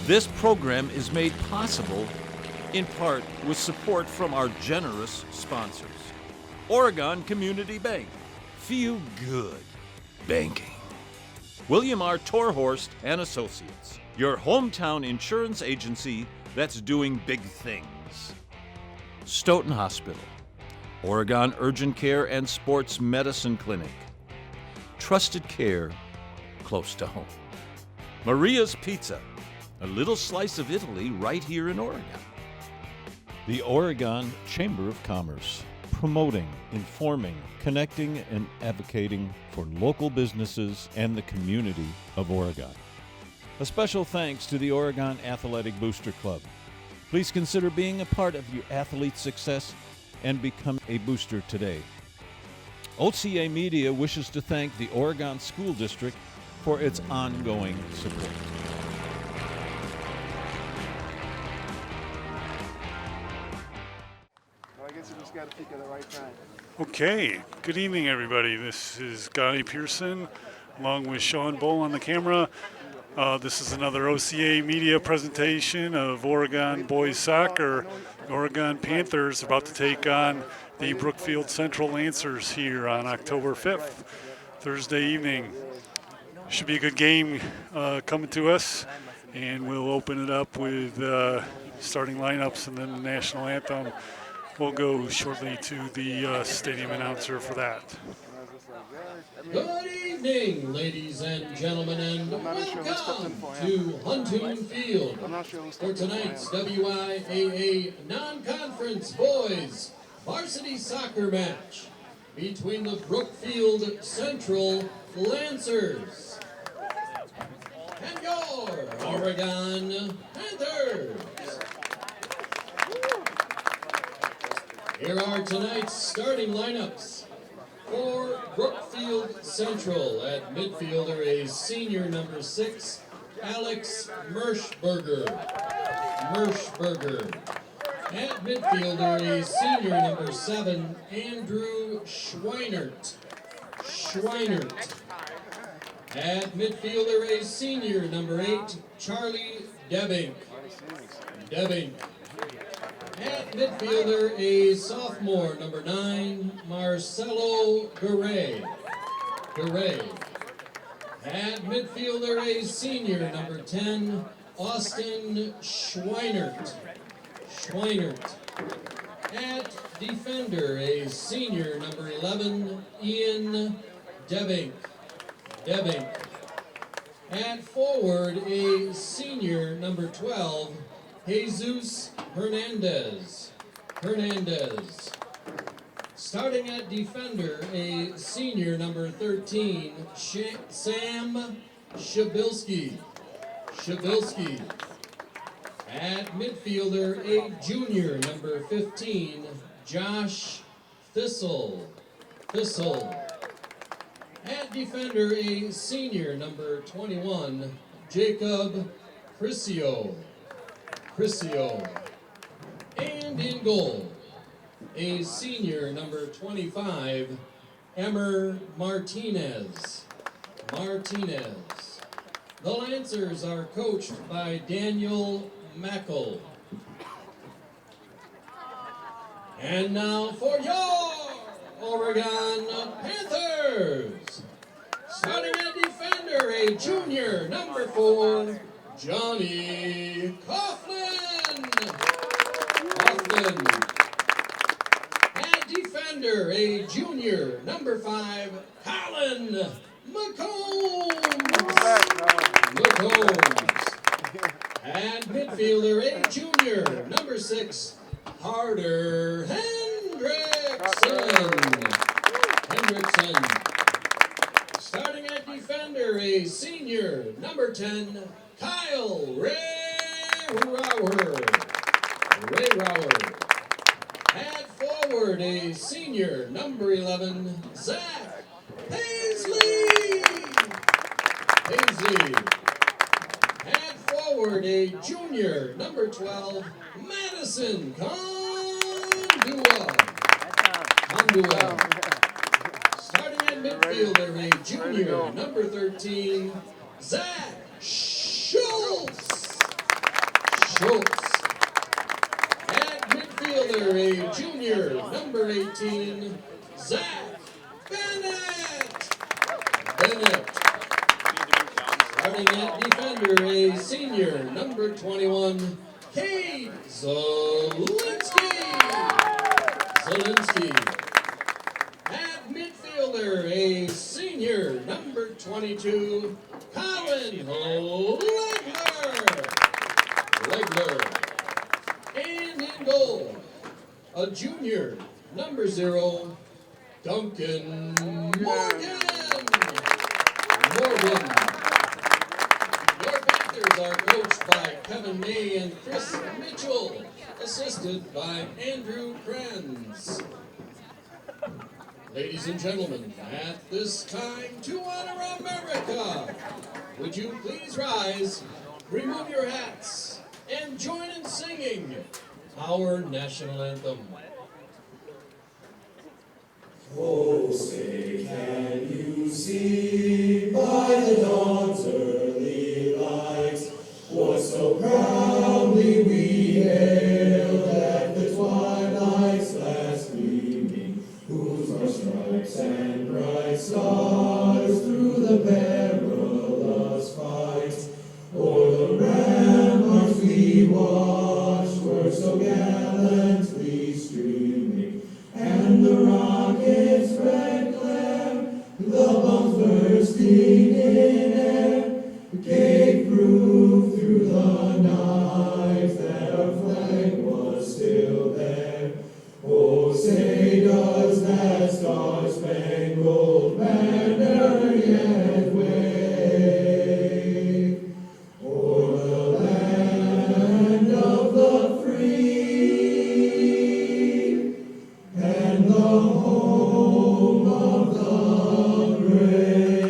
This program is made possible in part with support from our generous sponsors. Oregon Community Bank. Feel good banking. William R. Torhorst and Associates, your hometown insurance agency that's doing big things. Stoughton Hospital. Oregon Urgent Care and Sports Medicine Clinic. Trusted care close to home. Maria's Pizza. A little slice of Italy right here in Oregon. The Oregon Chamber of Commerce, promoting, informing, connecting, and advocating for local businesses and the community of Oregon. A special thanks to the Oregon Athletic Booster Club. Please consider being a part of your athlete's success and become a booster today. OCA Media wishes to thank the Oregon School District for its ongoing support. Got to peak at the right time. Okay, good evening, everybody. This is Guy Pearson, along with Sean Bull on the camera. This is another OCA media presentation of Oregon boys soccer. Oregon Panthers about to take on the Brookfield Central Lancers here on October 5th, Thursday evening. Should be a good game coming to us, and we'll open it up with starting lineups and then the national anthem. We'll go shortly to the stadium announcer for that. Good evening, ladies and gentlemen, and welcome to Huntoon Field for tonight's WIAA non-conference boys varsity soccer match between the Brookfield Central Lancers and your Oregon Panthers. Here are tonight's starting lineups. For Brookfield Central, at midfielder, a senior number 6, Alex Merschberger. At midfielder, a senior number 7, Andrew Schweinert. At midfielder, a senior number 8, Charlie Devink. At midfielder, a sophomore, number 9, Marcelo Garay. At midfielder, a senior, number 10, Austin Schweinert. At defender, a senior, number 11, Ian Devink. At forward, a senior, number 12, Jesus Hernandez. Starting at defender, a senior number 13, Sam Shabilsky. At midfielder, a junior number 15, Josh Thistle. At defender, a senior number 21, Jacob Criscio. And in goal, a senior number 25, Emmer Martinez. The Lancers are coached by Daniel Mackel. And now for your Oregon Panthers. Starting at defender, a junior number 4, Johnny Coughlin. At defender, a junior, number 5, Colin McCombs. At midfielder, a junior, number 6, Harder Hendrickson. Starting at defender, a senior, number 10, Kyle Ray Rauer. At forward, a senior, number 11, Zach Paisley. At forward, a junior, number 12, Madison Kondua. Starting at midfielder, a junior, number 13, Zach Schultz. Schultz. At midfielder, a junior, number 18, Zach Bennett. Starting at defender, a senior, number 21, Cade Zielinski. At midfielder, a senior, number 22, Colin Legler. And in goal, a junior, number 0, Duncan Morgan. Your Panthers are coached by Kevin May and Chris Mitchell, assisted by Andrew Krenz. Ladies and gentlemen, at this time, to honor America, would you please rise, remove your hats, and join in singing our national anthem. Oh, say, can you see by the dawn's early light what so proudly we hailed at the twilight's last gleaming, whose our stripes and bright stars through the perilous fight o'er the ramparts we watched were so gallantly streaming, and the rockets' red glare, the bombs bursting in air, gave proof through the night that our flag was still there. Oh, say does that star-spangled banner yet wave o'er the land of the free and the home of the brave?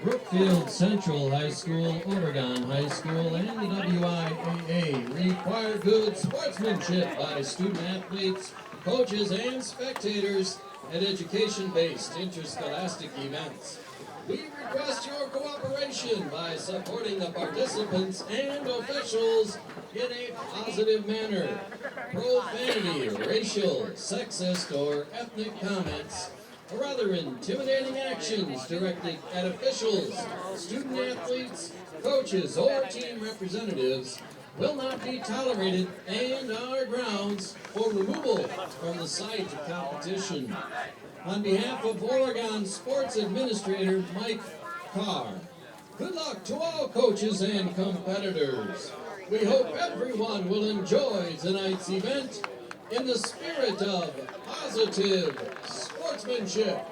Brookfield Central High School, Oregon High School, and the WIAA require good sportsmanship by student athletes, coaches, and spectators at education-based interscholastic events. We request your cooperation by supporting the participants and officials in a positive manner. Profanity, racial, sexist, or ethnic comments, or other intimidating actions directed at officials, student athletes, coaches, or team representatives will not be tolerated and are grounds for removal from the site of competition. On behalf of Oregon Sports Administrator Mike Carr, good luck to all coaches and competitors. We hope everyone will enjoy tonight's event in the spirit of positive sportsmanship.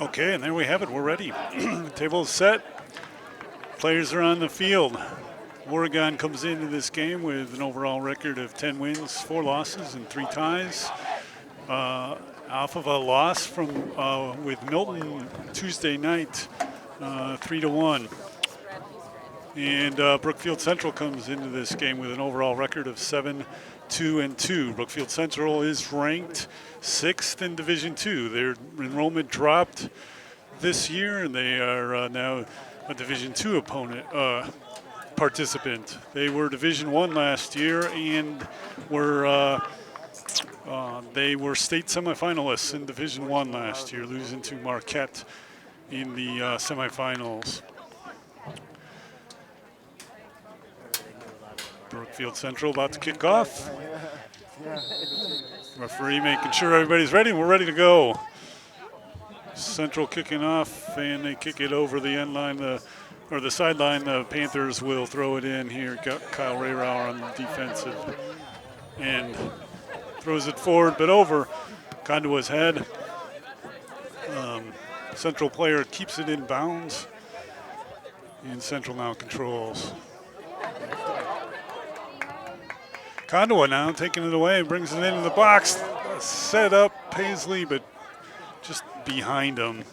Okay, and there we have it. We're ready. The table is set. Players are on the field. Oregon comes into this game with an overall record of 10 wins, 4 losses, and 3 ties. Off of a loss from with Milton Tuesday night, 3-1. And Brookfield Central comes into this game with an overall record of 7-2-2. Brookfield Central is ranked 6th in Division II. Their enrollment dropped this year, and they are now a Division II participant. They were Division I last year, and they were state semifinalists in Division I last year, losing to Marquette in the semifinals. Brookfield Central about to kick off. Referee making sure everybody's ready. We're ready to go. Central kicking off, and they kick it over the end line, or the sideline. The Panthers will throw it in here. Got Kyle Rayrauer on the defensive end. Throws it forward, but over Kondowa's head. Central player keeps it in bounds, and Central now controls. Kondowa now taking it away, brings it into the box. Set up Paisley, but just behind him.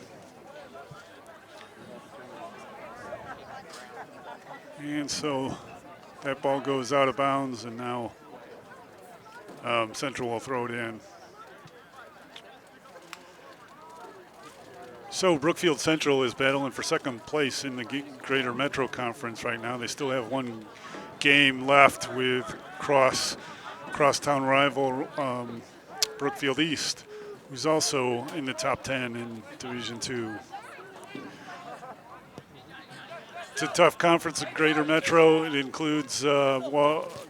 And so that ball goes out of bounds, and now Central will throw it in. So Brookfield Central is battling for second place in the Greater Metro Conference right now. They still have one game left with crosstown rival Brookfield East, who's also in the top 10 in Division II. It's a tough conference in Greater Metro. It includes Wauwatosa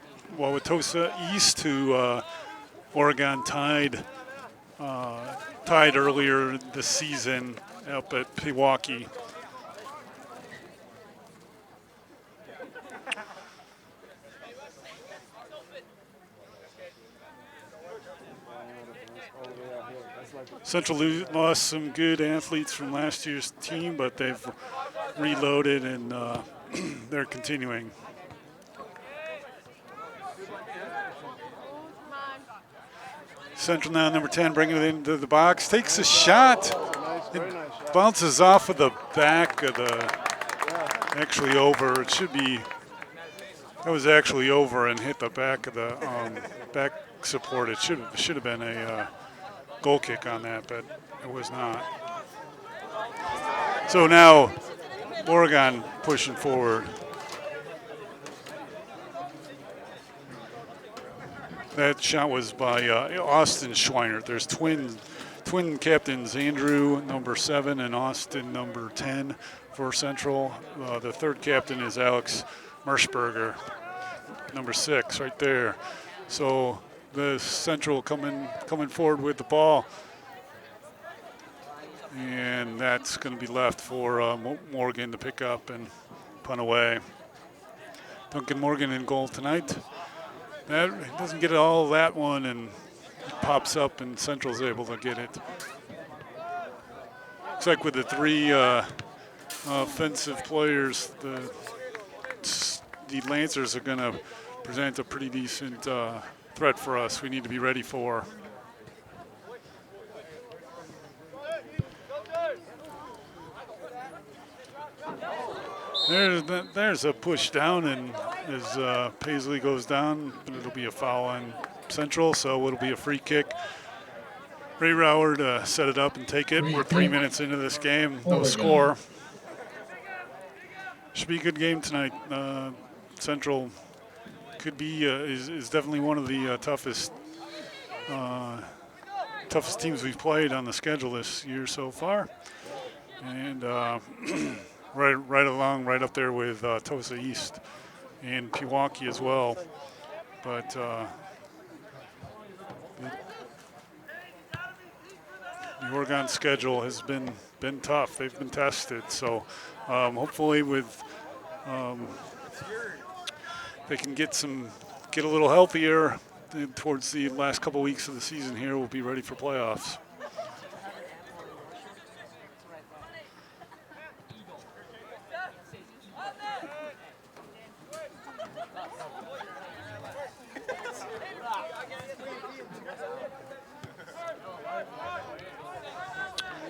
East, who Oregon tied earlier this season up at Pewaukee. Central lost some good athletes from last year's team, but they've reloaded and they're continuing. Central now, number 10, bringing it into the box, takes a shot. It bounces off of the back of actually over. It should be, that was actually over and hit the back of the back support. It should have been a goal kick on that, but it was not. So now Oregon pushing forward. That shot was by Austin Schweinert. There's twin captains, Andrew, number 7, and Austin, number 10 for Central. The third captain is Alex Merschberger, number 6, right there. So the Central coming forward with the ball, and that's going to be left for Morgan to pick up and punt away. Duncan Morgan in goal tonight. That doesn't get all that one, and it pops up, and Central's able to get it. Looks like with the 3 offensive players, the Lancers are going to present a pretty decent threat for us. We need to be ready for. There's a push down, and as Paisley goes down, it'll be a foul on Central, so it'll be a free kick. Ray Rauer to set it up and take it. We're 3 minutes into this game, no score. Should be a good game tonight. Central could be is definitely one of the toughest teams we've played on the schedule this year so far, and right up there with Tosa East and Pewaukee as well. But the Oregon schedule has been tough. They've been tested, so hopefully with they can get a little healthier towards the last couple weeks of the season here. We'll be ready for playoffs.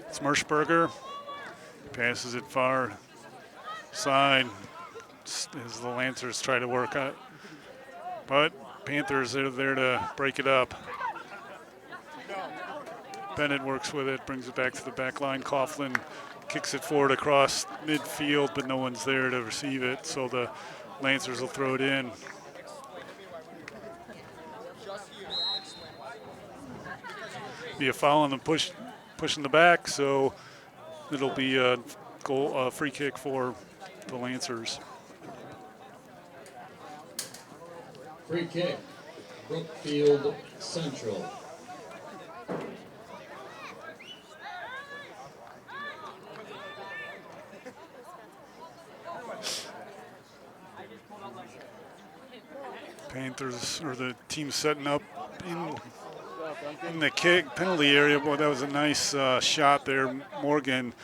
It's Merschberger, passes it far side as the Lancers try to work out, but Panthers are there to break it up. Bennett works with it, brings it back to the back line. Coughlin kicks it forward across midfield, but no one's there to receive it, so the Lancers will throw it in. Be a foul on the pushing the back, so it'll be a goal, free kick for the Lancers. Free kick, Brookfield Central. Panthers, or the team setting up in the kick penalty area. Boy, that was a nice shot there. Morgan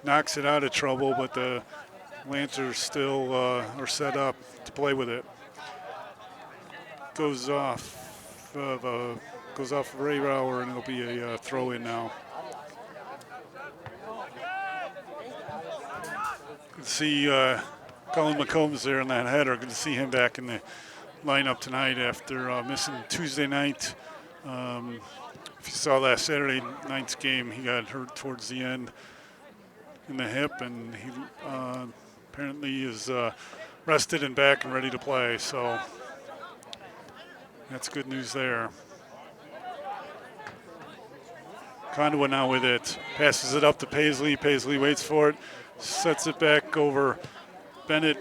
knocks it out of trouble, but the Lancers still are set up to play with it. Goes off of Ray Rauer, and it'll be a throw in now. Good to see Colin McCombs there in that header. Good to see him back in the lineup tonight after missing Tuesday night. If you saw last Saturday night's game, he got hurt towards the end. in the hip, and he apparently is rested and back and ready to play. So that's good news there. Condowa now with it, passes it up to Paisley. Paisley waits for it, sets it back over Bennett,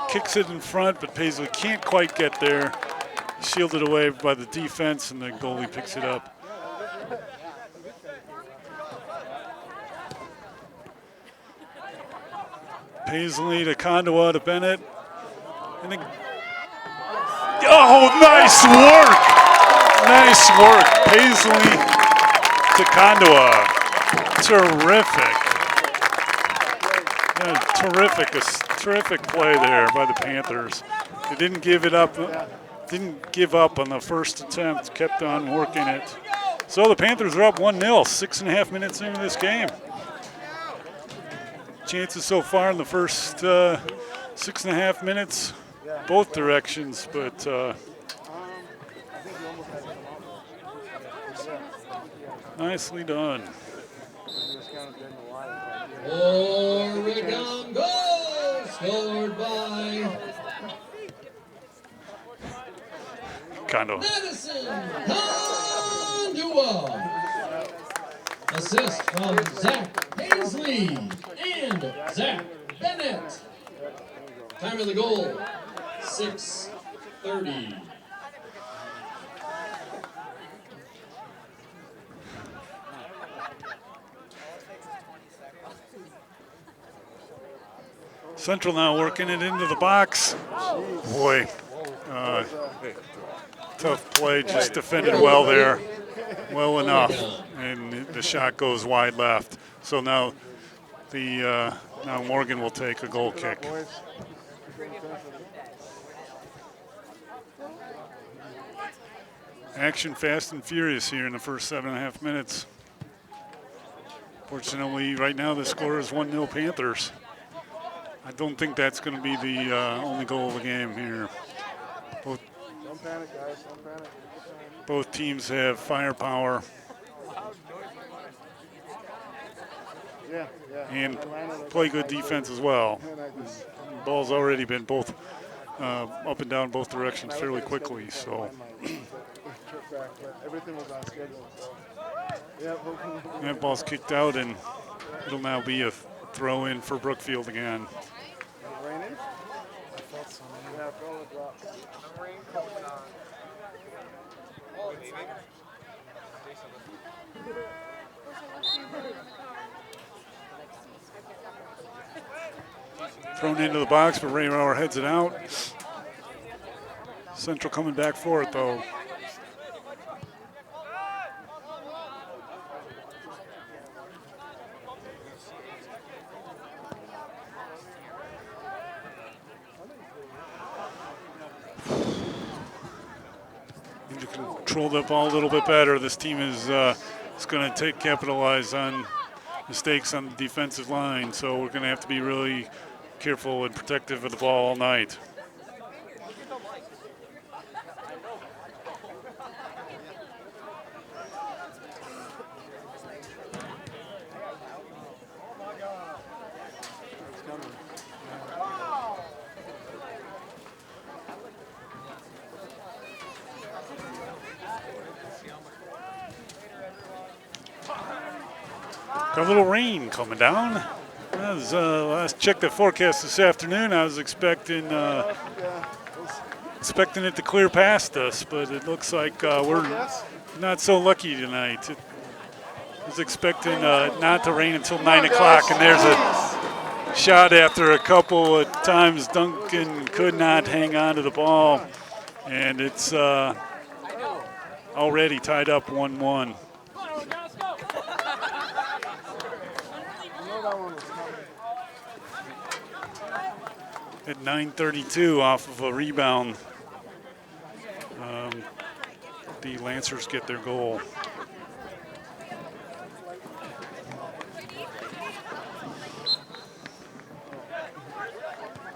kicks it in front, but Paisley can't quite get there. Shielded away by the defense, and the goalie picks it up. Paisley to Condowa to Bennett. And then, oh, nice work! Nice work. Paisley to Condowa. Terrific. Terrific play there by the Panthers. They didn't give it up. Didn't give up on the first attempt. Kept on working it. So the Panthers are up 1-0, 6.5 minutes into this game. Chances so far in the first 6.5 minutes, both directions, but nicely done. Oregon goal scored by Condowa. Madison Condowa. Assist from Zach Paisley and Zach Bennett. Time of the goal, 6:30. Central now working it into the box. Boy, tough play, just defended well there, well enough, and the shot goes wide left. So now now Morgan will take a goal kick. Action fast and furious here in the first 7.5 minutes. Fortunately, right now the score is 1-0 Panthers. I don't think that's going to be the only goal of the game here. Both, Don't panic, guys. Don't panic. both teams have firepower Yeah. and play good defense as well. The ball's already been both up and down both directions fairly quickly. So Everything was on schedule. So. that ball's kicked out, and it'll now be a throw in for Brookfield again. Raining? I felt some. Yeah, throw it drop. Rain coming on. Thrown into the box, but Ray Rower heads it out. Central coming back for it, though. Need to control that ball a little bit better. This team is going to capitalize on mistakes on the defensive line, so we're going to have to be really careful and protective of the ball all night. Got a little rain coming down. As last check the forecast this afternoon, I was expecting it to clear past us, but it looks like we're not so lucky tonight. I was expecting not to rain until 9 o'clock, and there's a shot after a couple of times Duncan could not hang on to the ball, and it's already tied up 1-1. At 9:32 off of a rebound, the Lancers get their goal.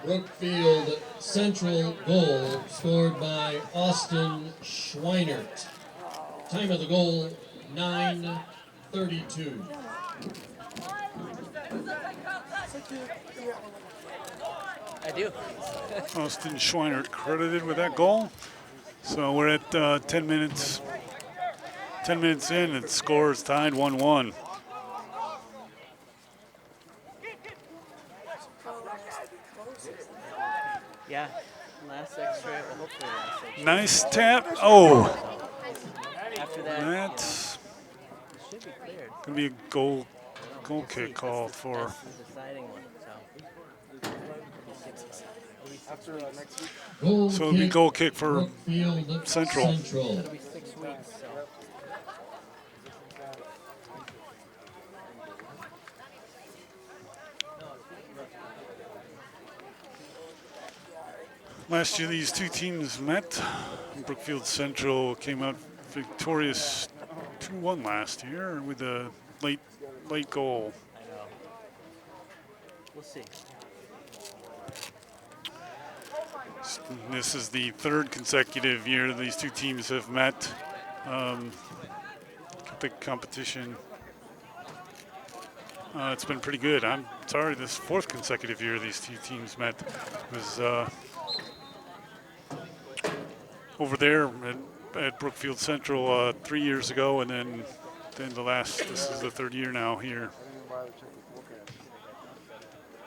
Brookfield Central goal scored by Austin Schweinert. Time of the goal, 9:32. I do. Austin Schweinert credited with that goal. So we're at 10 minutes. 10 minutes in, and the score is tied 1-1. Yeah. Last extra, well, hopefully last extra. Nice tap. Oh, After that, that's it should be cleared. gonna be a goal kick called for. That's the deciding one. After next week. Goal So it'll be kick, goal kick for Brookfield Central. It'll be 6 weeks. So. Last year, these two teams met. Brookfield Central came out victorious 2-1 last year with a late goal. I know. We'll see. This is the third consecutive year these two teams have met. The competition, it's been pretty good. I'm sorry, this fourth consecutive year these two teams met was over there at Brookfield Central 3 years ago, and then this is the third year now here. I didn't bother to check the forecast.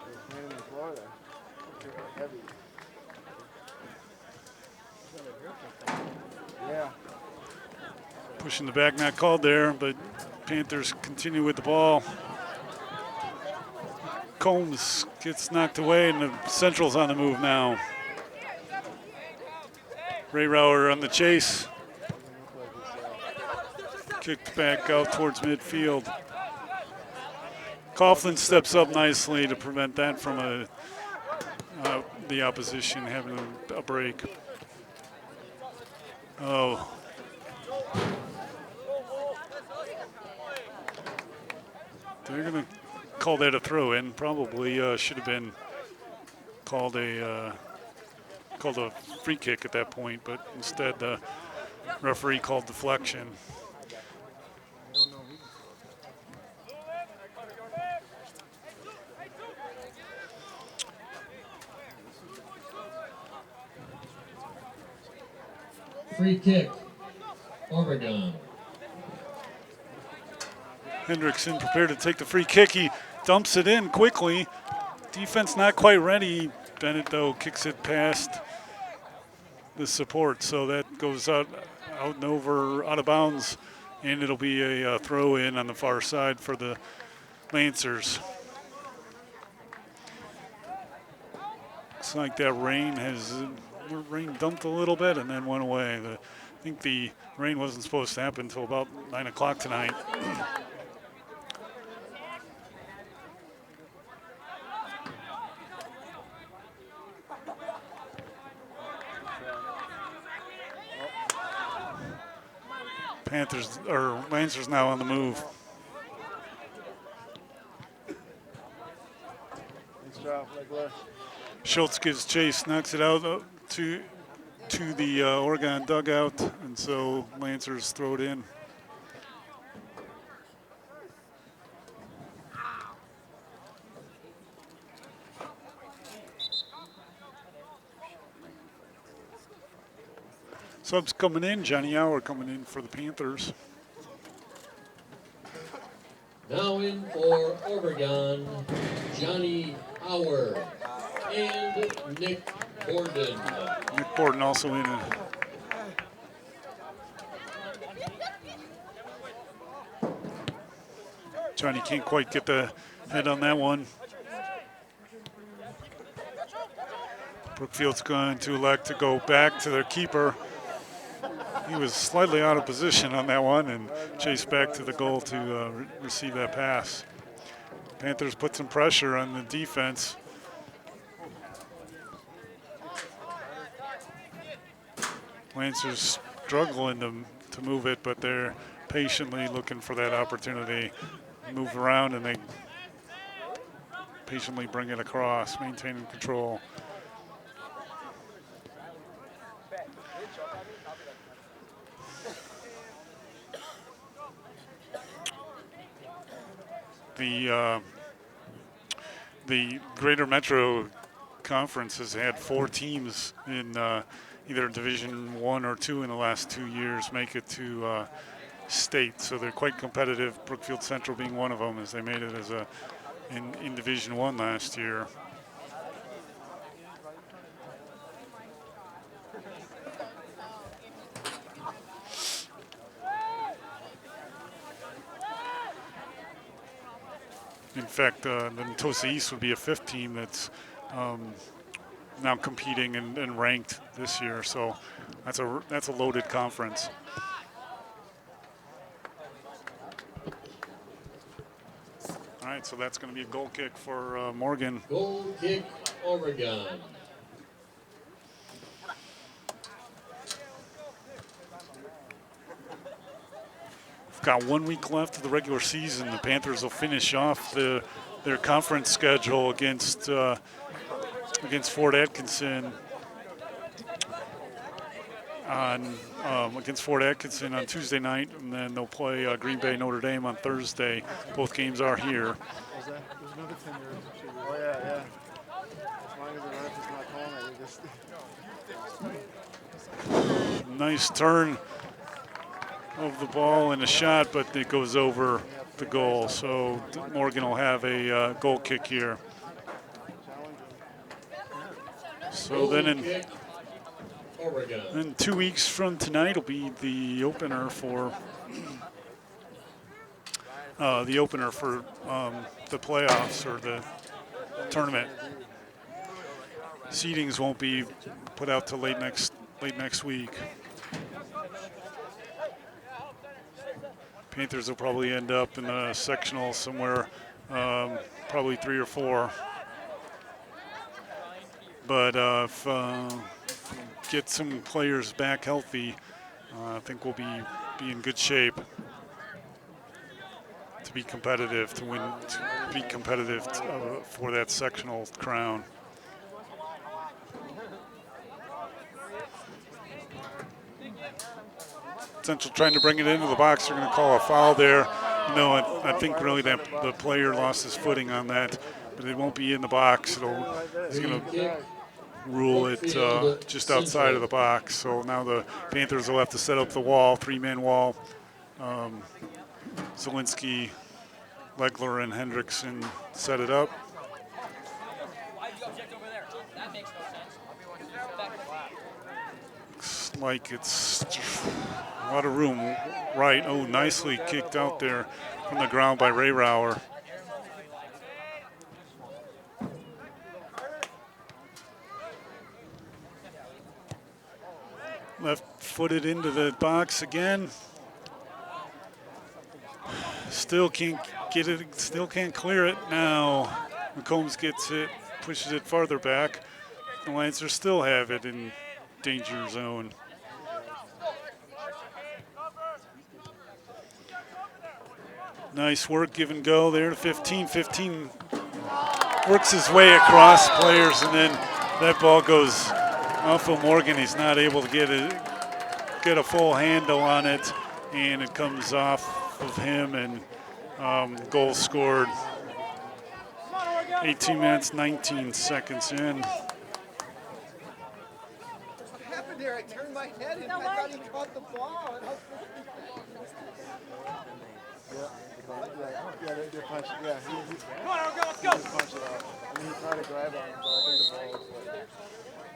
It was raining in Florida. Heavy. Yeah. Pushing the back, not called there, but Panthers continue with the ball. Combs gets knocked away, and the Central's on the move now. Ray Rauer on the chase. Kicked back out towards midfield. Coughlin steps up nicely to prevent that from the opposition having a break. Oh. They're going to call that a throw-in. Probably should have been called a free kick at that point, but instead the referee called deflection. Free kick, Oregon. Hendrickson prepared to take the free kick. He dumps it in quickly. Defense not quite ready. Bennett, though, kicks it past the support, so that goes out and over, out of bounds, and it'll be a throw in on the far side for the Lancers. Looks like that rain dumped a little bit and then went away. I think the rain wasn't supposed to happen until about 9 o'clock tonight. Lancers now on the move. Nice job, regular. Schultz gives chase, knocks it out to the Oregon dugout, and so Lancers throw it in. Subs coming in, Johnny Hour coming in for the Panthers. Now in for Oregon, Johnny Howard and Nick Borden. Nick Borden also in. Johnny can't quite get the head on that one. Brookfield's going to elect to go back to their keeper. He was slightly out of position on that one and chased back to the goal to receive that pass. Panthers put some pressure on the defense. Lancers struggling to move it, but they're patiently looking for that opportunity. Move around and they patiently bring it across, maintaining control. the Greater Metro Conference has had 4 teams in either Division 1 or 2 in the last 2 years make it to state, so they're quite competitive. Brookfield Central being one of them, as they made it as in Division 1 last year. In fact, the Natosa East would be a 5th team that's now competing and ranked this year. So that's a loaded conference. All right, so that's going to be a goal kick for Morgan. Goal kick, Oregon. Got 1 week left of the regular season. The Panthers will finish off their conference schedule against Fort Atkinson on Tuesday night, and then they'll play Green Bay Notre Dame on Thursday. Both games are here. There's another 10 yards. Oh yeah. As long as the ref is not calling it, just. Nice turn of the ball and a shot, but it goes over the goal. So Morgan will have a goal kick here. So then in 2 weeks from tonight will be the opener for the playoffs or the tournament. Seedings won't be put out till late next week. Panthers will probably end up in a sectional somewhere, probably 3 or 4. But if get some players back healthy, I think we'll be in good shape to be competitive, for that sectional crown. Central trying to bring it into the box. They're going to call a foul there. No, I think really that the player lost his footing on that, but it won't be in the box. It's going to rule it just outside of the box. So now the Panthers will have to set up the wall, 3-man wall. Zielinski, Legler, and Hendrickson set it up. Looks like it's a lot of room. Right. Oh, nicely kicked out there from the ground by Ray Rauer. Left-footed into the box again. Still can't get it. Still can't clear it. Now McCombs gets it, pushes it farther back. The Lancers still have it in danger zone. Nice work, give and go there to 15. 15 works his way across players, and then that ball goes off of Morgan. He's not able to get a full handle on it, and it comes off of him, and goal scored. 18 minutes, 19 seconds in. What happened there? I turned my head and I thought he caught the ball. Yeah, they punched it. Yeah, Come on, let's go. he punched it out. I mean, he tried to grab on it, but I think the ball was like.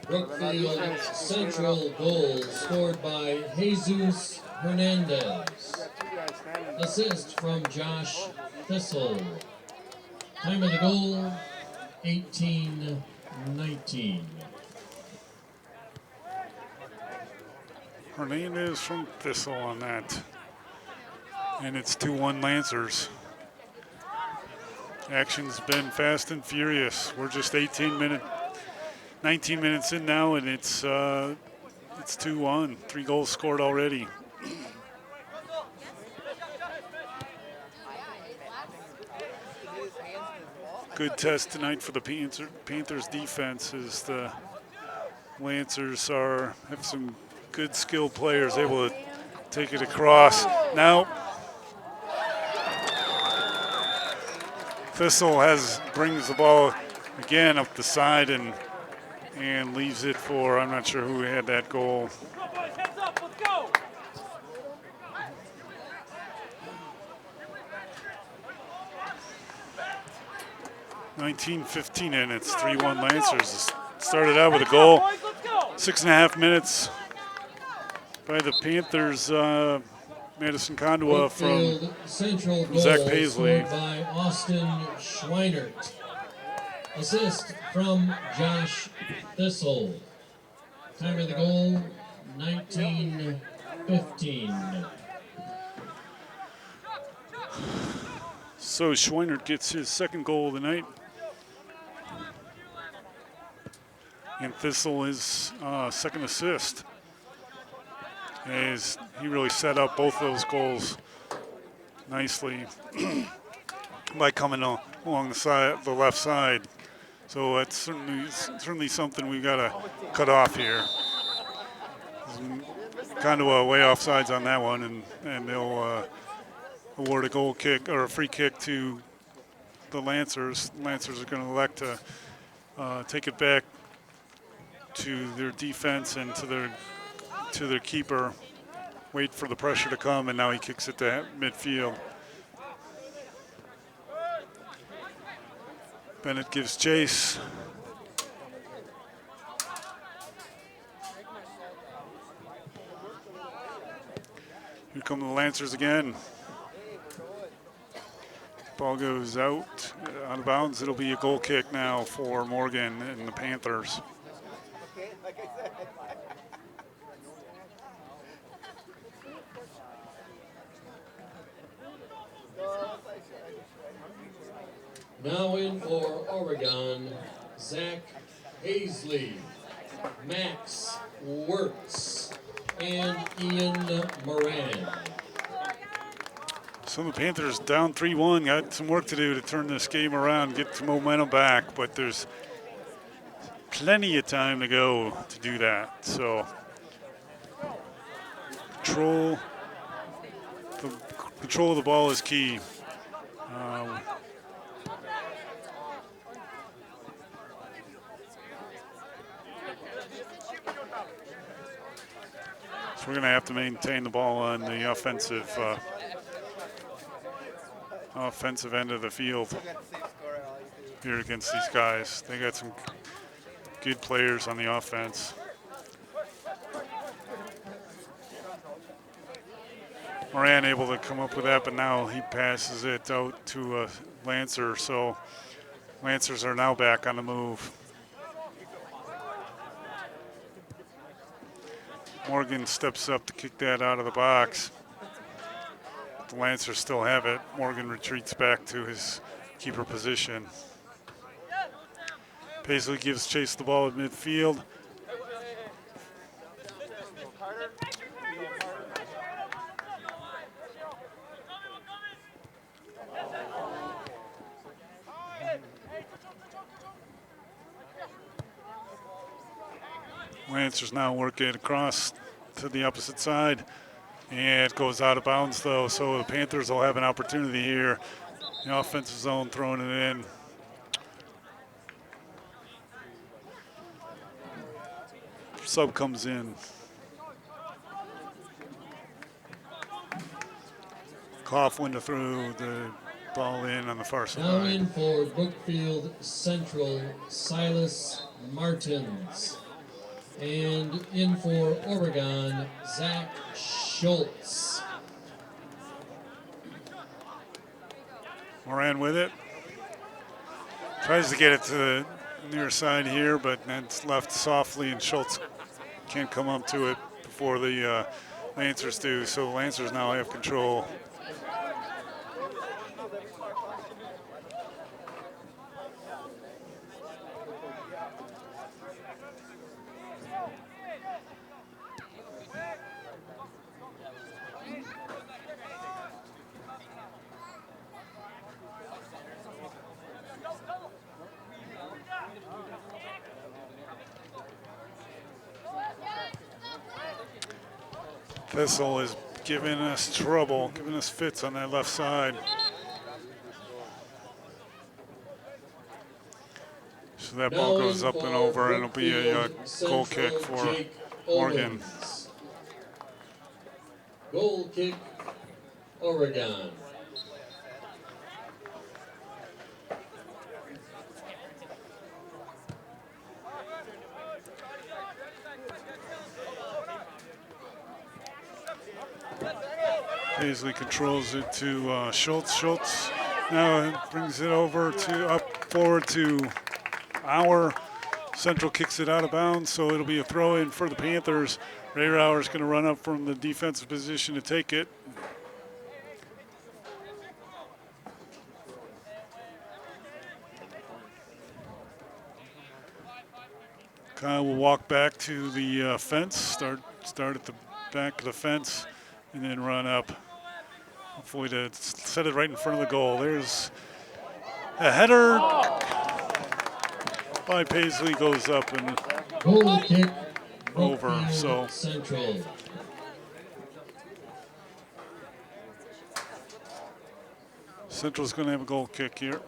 Brookfield Central goal scored by Jesus Hernandez. You got 2 guys standing. Assist from Josh Thistle. Time of the goal, 18:19. Hernandez from Thistle on that. And it's 2-1 Lancers. Action's been fast and furious. We're just 19 minutes in now, and it's 2-1. 3 goals scored already. Good test tonight for the Panthers defense, as the Lancers have some good skilled players able to take it across. Now Thistle brings the ball again up the side and leaves it for, I'm not sure who had that goal. 19:15 in, it's 3-1 Lancers. Started out with a goal, 6.5 minutes by the Panthers. Madison Kondwa from Brookfield Central Zach goal Paisley. scored by Austin Schweinert. Assist from Josh Thistle. Time of the goal, 19:15. So Schweinert gets his second goal of the night. And Thistle his second assist. As he really set up both those goals nicely by coming along the left side. So that's certainly something we got to cut off here. Kind of way offsides on that one, and they'll award a goal kick or a free kick to the Lancers. Lancers are going to elect to take it back to their defense and to their keeper. Wait for the pressure to come, and now he kicks it to midfield. Bennett gives chase. Here come the Lancers again. Ball goes out of bounds. It'll be a goal kick now for Morgan and the Panthers. Now in for Oregon, Zach Paisley, Max Wirtz, and Ian Moran. So the Panthers down 3-1, got some work to do to turn this game around, get some momentum back, but there's plenty of time to go to do that. So control of the ball is key. So we're going to have to maintain the ball on the offensive end of the field here against these guys. They got some good players on the offense. Moran able to come up with that, but now he passes it out to Lancer, so Lancers are now back on the move. Morgan steps up to kick that out of the box. The Lancers still have it. Morgan retreats back to his keeper position. Paisley gives chase the ball at midfield. Lancers now work it across to the opposite side. And it goes out of bounds, though, so the Panthers will have an opportunity here. The offensive zone throwing it in. Sub comes in. Coughlin to throw the ball in on the far side. Now in for Brookfield Central, Silas Martins. And in for Oregon, Zach Schultz. Moran with it. Tries to get it to the near side here, but it's left softly, and Schultz can't come up to it before the Lancers do. So the Lancers now have control. Thistle is giving us trouble, giving us fits on that left side. So that Now ball goes in up and for over, and it'll be a Brookfield goal Central, kick for Jake Morgan. Owens. Goal kick, Oregon. Paisley controls it to Schultz. Schultz now brings it over to up forward to our Central, kicks it out of bounds, so it'll be a throw in for the Panthers. Ray Rauer's going to run up from the defensive position to take it. Kyle will walk back to the fence, start at the back of the fence, and then run up. Hopefully to set it right in front of the goal. There's a header by Paisley, goes up and Goal kick, over. Brookfield So Central. Central's going to have a goal kick here.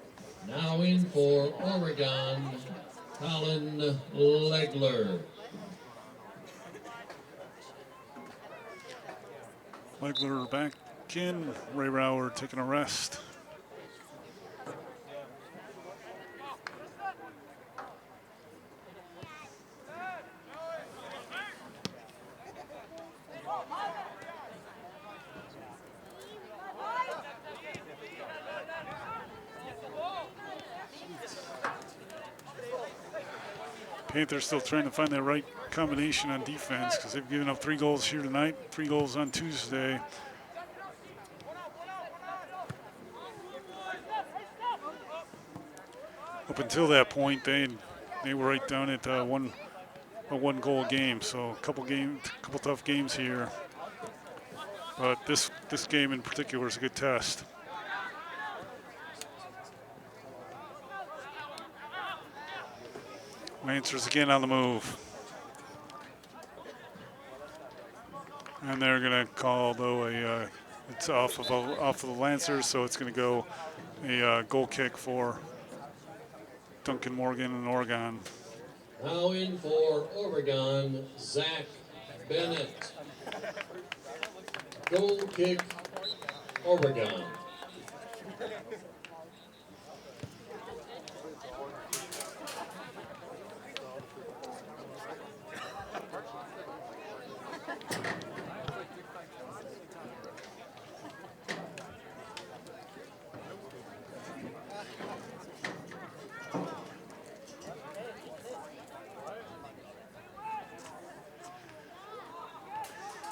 Now in for Oregon, Colin Legler. Legler back in. Ray Rauer taking a rest. Panthers still trying to find that right combination on defense because they've given up 3 goals here tonight, 3 goals on Tuesday. Up until that point, they were right down at a 1 goal game. So a couple tough games here. But this game in particular is a good test. Lancers again on the move. And they're going to call, though, it's off of the Lancers, so it's going to go a goal kick for Duncan Morgan and Oregon. Now in for Oregon, Zach Bennett. Goal kick, Oregon.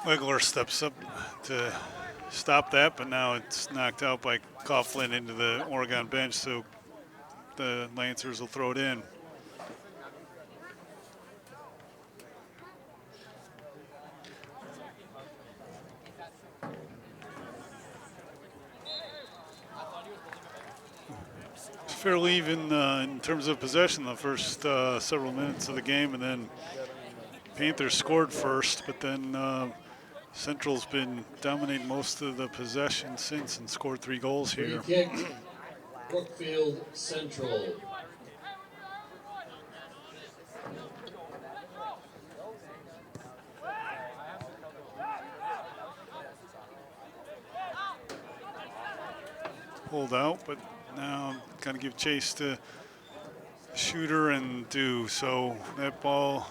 Legler steps up to stop that, but now it's knocked out by Coughlin into the Oregon bench, so the Lancers will throw it in. It's fairly even in terms of possession the first several minutes of the game, and then Panthers scored first, but then Central's been dominating most of the possession since and scored 3 goals here. Free kick, Brookfield Central. Pulled out, but now got to give chase to Shooter and do. So that ball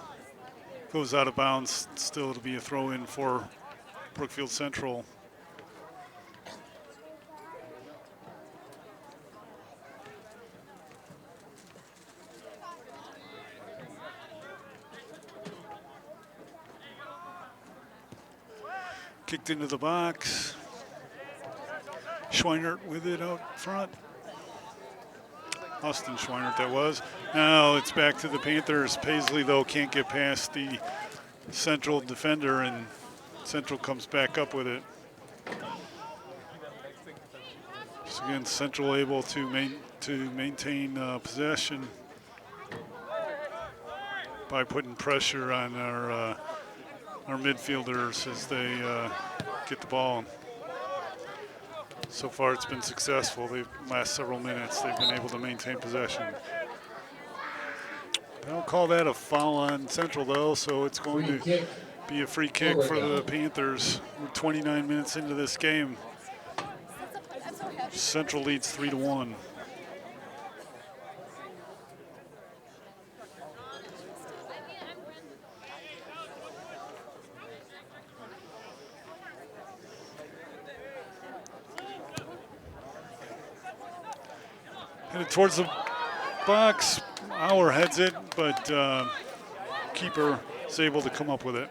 goes out of bounds. Still to be a throw in for Brookfield Central. Kicked into the box. Schweinert with it out front. Austin Schweinert that was. Now it's back to the Panthers. Paisley, though, can't get past the Central defender, and Central comes back up with it. So again, Central able to maintain possession by putting pressure on our midfielders as they get the ball. So far, it's been successful. The last several minutes, they've been able to maintain possession. Don't call that a foul on Central, though, so it's going Free to kick. be a free kick for the Oregon. Panthers. We're 29 minutes into this game. Central leads 3-1. Headed towards the box. Auer heads it, but keeper is able to come up with it.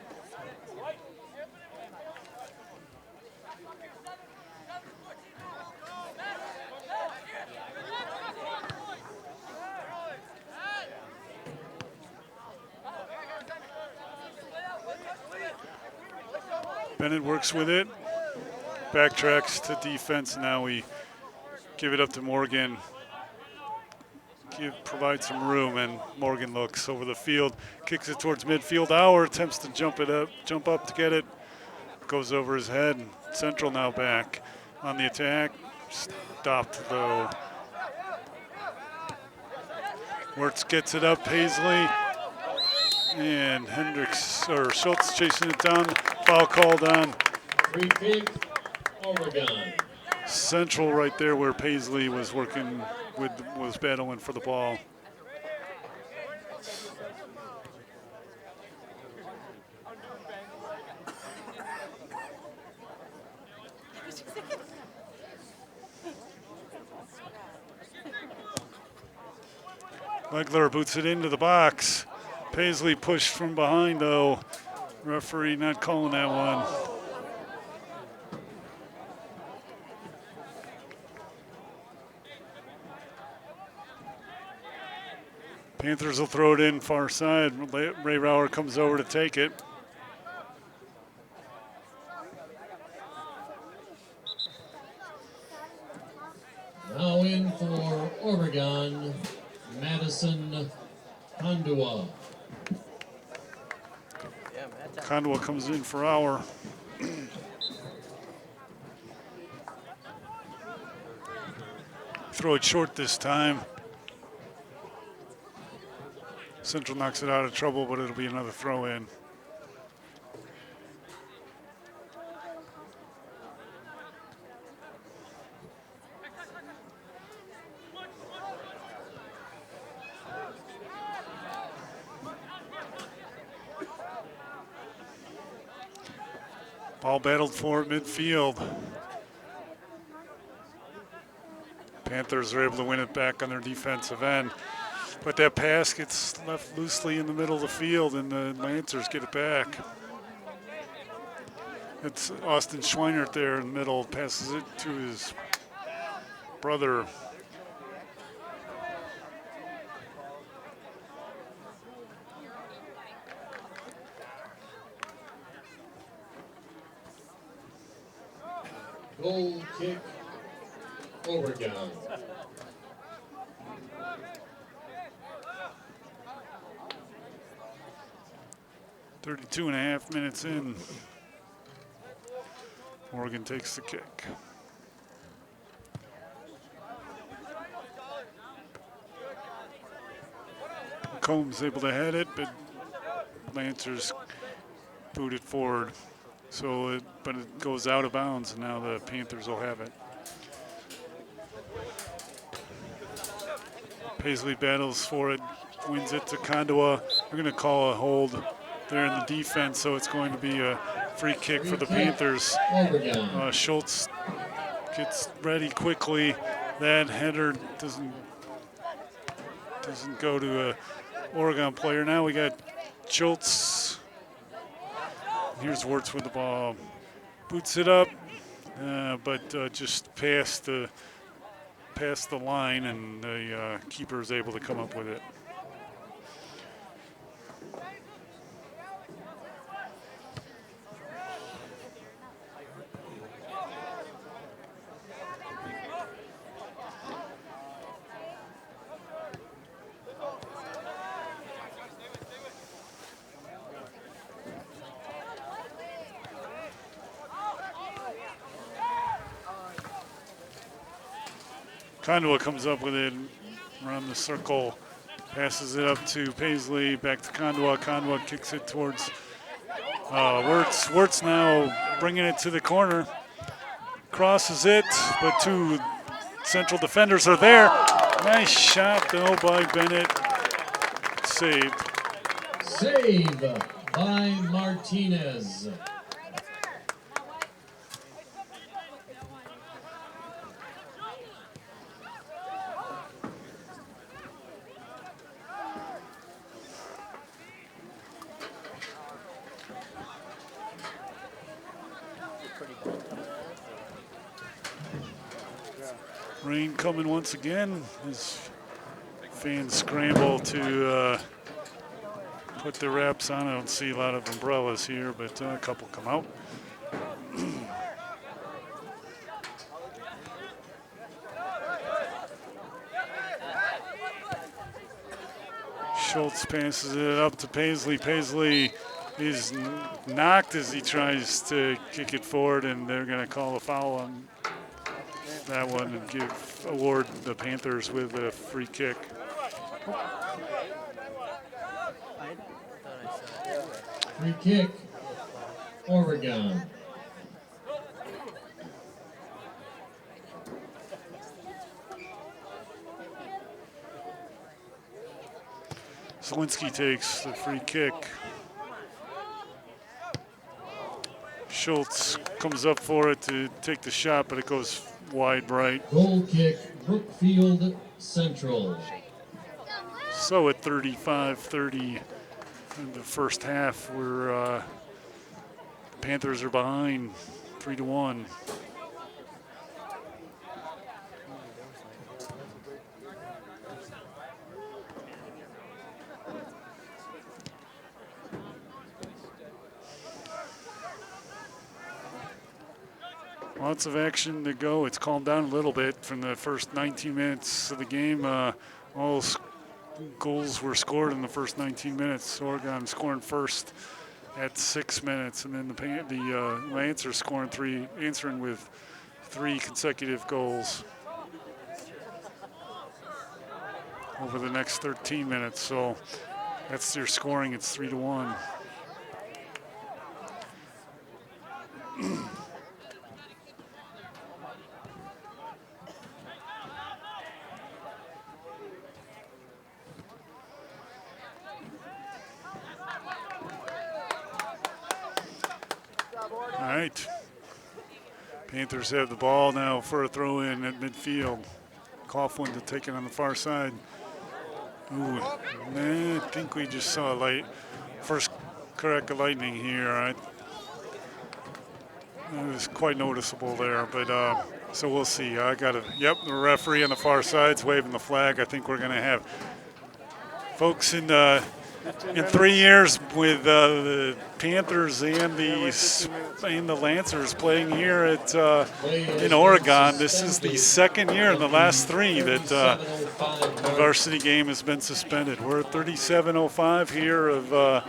Bennett works with it, backtracks to defense. Now we give it up to Morgan. Provide some room, and Morgan looks over the field, kicks it towards midfield. Auer attempts to jump up to get it. Goes over his head. Central now back on the attack. Stopped though. Wirtz gets it up. Paisley and Schultz chasing it down. Foul called on Free kick. Oregon. Central right there where Paisley was was battling for the ball. Legler boots it into the box. Paisley pushed from behind though. Referee not calling that one. Panthers will throw it in far side. Ray Rauer comes over to take it. Now in for Oregon, Madison Kandua. Kandua comes in for Auer. Throw it short this time. Central knocks it out of trouble, but it'll be another throw in. Ball battled for at midfield. Panthers are able to win it back on their defensive end. But that pass gets left loosely in the middle of the field, and the Lancers get it back. It's Austin Schweinert there in the middle, passes it to his brother. Goal kick. Oregon. 32.5 minutes in. Oregon takes the kick. Combs able to head it, but Lancers boot it forward. But it goes out of bounds, and now the Panthers will have it. Paisley battles for it, wins it to Kandua. They're going to call a hold there in the defense, so it's going to be a free kick for the Panthers. Schultz gets ready quickly. That header doesn't go to a Oregon player. Now we got Schultz. Here's Wirtz with the ball. Boots it up, but just past the line, and the keeper is able to come up with it. Kandua comes up with it around the circle. Passes it up to Paisley, back to Kondwa. Kondwa kicks it towards Wirtz. Wirtz now bringing it to the corner. Crosses it, but two Central defenders are there. Nice shot, though, by Bennett. Saved. Save by Martinez. Rain coming once again as fans scramble to put their wraps on. I don't see a lot of umbrellas here, but a couple come out. Schultz passes it up to Paisley. Paisley is knocked as he tries to kick it forward, and they're going to call a foul on that one and award the Panthers with a free kick. Free kick, Oregon. Zielinski takes the free kick. Schultz comes up for it to take the shot, but it goes wide right. Goal kick, Brookfield Central. So at 35-30 in the first half, where Panthers are behind 3-1. Lots of action to go. It's calmed down a little bit from the first 19 minutes of the game. All goals were scored in the first 19 minutes. Oregon scoring first at 6 minutes, and then the Lancers answering with 3 consecutive goals over the next 13 minutes. So that's their scoring. It's 3-1. All right. Panthers have the ball now for a throw in at midfield. Coughlin to take it on the far side. Ooh, I think we just saw first crack of lightning here. It was quite noticeable there, but so we'll see. Yep, the referee on the far side's waving the flag. I think we're going to have folks in 3 years with the Panthers and the Lancers playing here at in Oregon. This is the second year in the last 3 that the varsity game has been suspended. We're at 37:05 here of the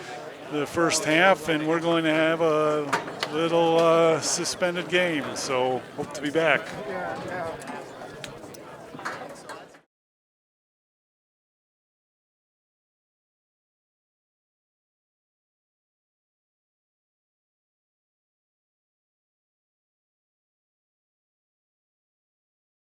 first half, and we're going to have a little suspended game. So hope to be back. Yeah, yeah.